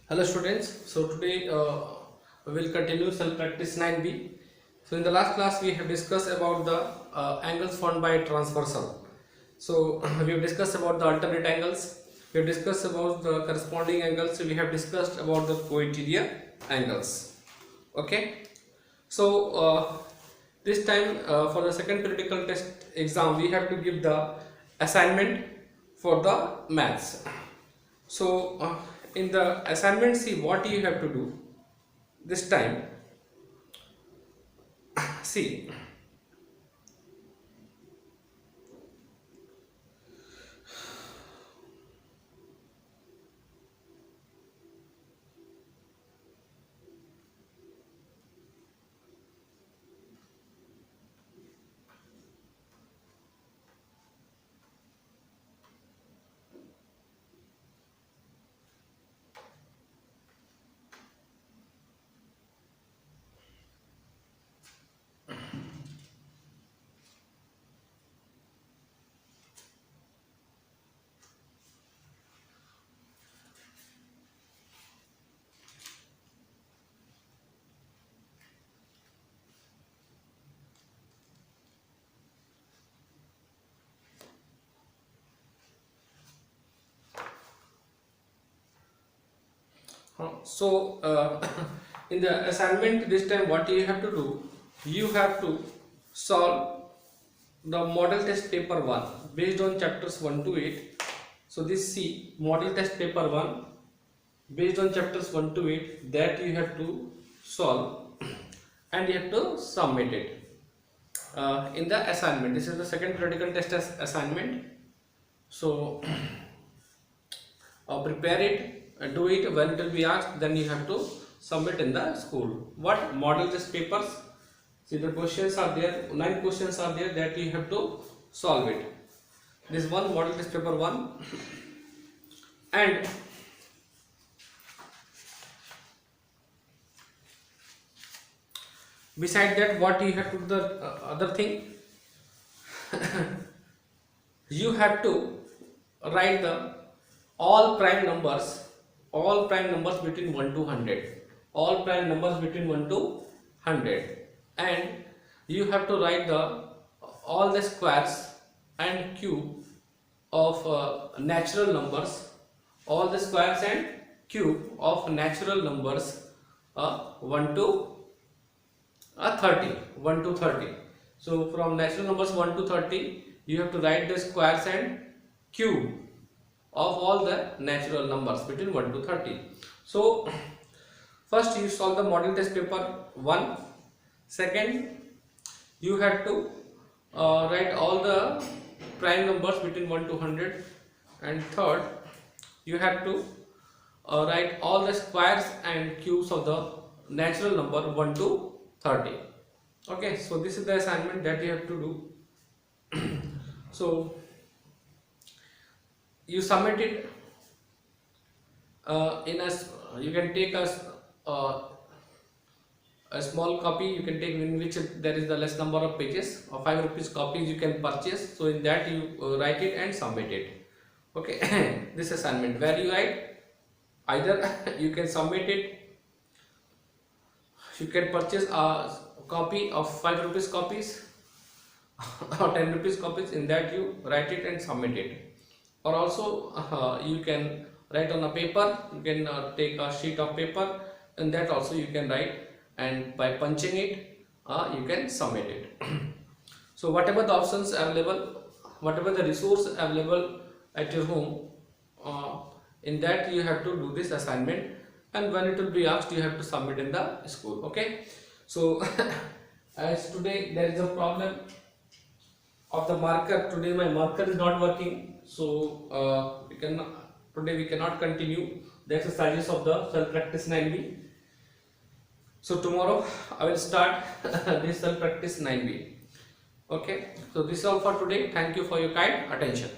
Hello students, so today we will continue self practice 9b. So in the last class we have discussed about the angles formed by transversal. So we have discussed about the alternate angles, we have discussed about the corresponding angles, we have discussed about the cointerior angles. Okay, so this time for the second theoretical test exam we have to give the assignment for the maths. So in the assignment, see what you have to do this time. See, in the assignment this time, what you have to do, you have to solve the model test paper 1 based on chapters 1 to 8. So this C model test paper 1 based on chapters 1 to 8 that you have to solve and you have to submit it in the assignment. This is the second theoretical test as assignment. So prepare it, do it. When it will be asked, then you have to submit in the school. What model test papers? See, the questions are there, 9 questions are there that you have to solve it. This one model test paper 1, and beside that, what you have to do, the other thing, you have to write the all prime numbers between 1 to 100, all prime numbers between 1 to 100, and you have to write the all the squares and cube of natural numbers, all the squares and cube of natural numbers 1 to 1 to 30. So from natural numbers 1 to 30, you have to write the squares and cube of all the natural numbers between 1 to 30. So first you solve the model test paper 1. Second, you have to write all the prime numbers between 1 to 100. And third, you have to write all the squares and cubes of the natural number 1 to 30. Okay, so this is the assignment that you have to do. So you submit it in a, you can take a small copy, you can take in which there is the less number of pages, or 5 rupees copies you can purchase. So in that you write it and submit it. Okay, this assignment where you write, either you can submit it, you can purchase a copy of 5 rupees copies or 10 rupees copies. In that you write it and submit it, or also you can write on a paper, you can take a sheet of paper, and that also you can write, and by punching it you can submit it. So whatever the options available, whatever the resource available at your home, in that you have to do this assignment, and when it will be asked, you have to submit in the school. Okay, so as today there is a problem of the marker, today my marker is not working, so today we cannot continue the exercises of the self practice 9b. So tomorrow I will start this self practice 9b. Okay, so this is all for today. Thank you for your kind attention.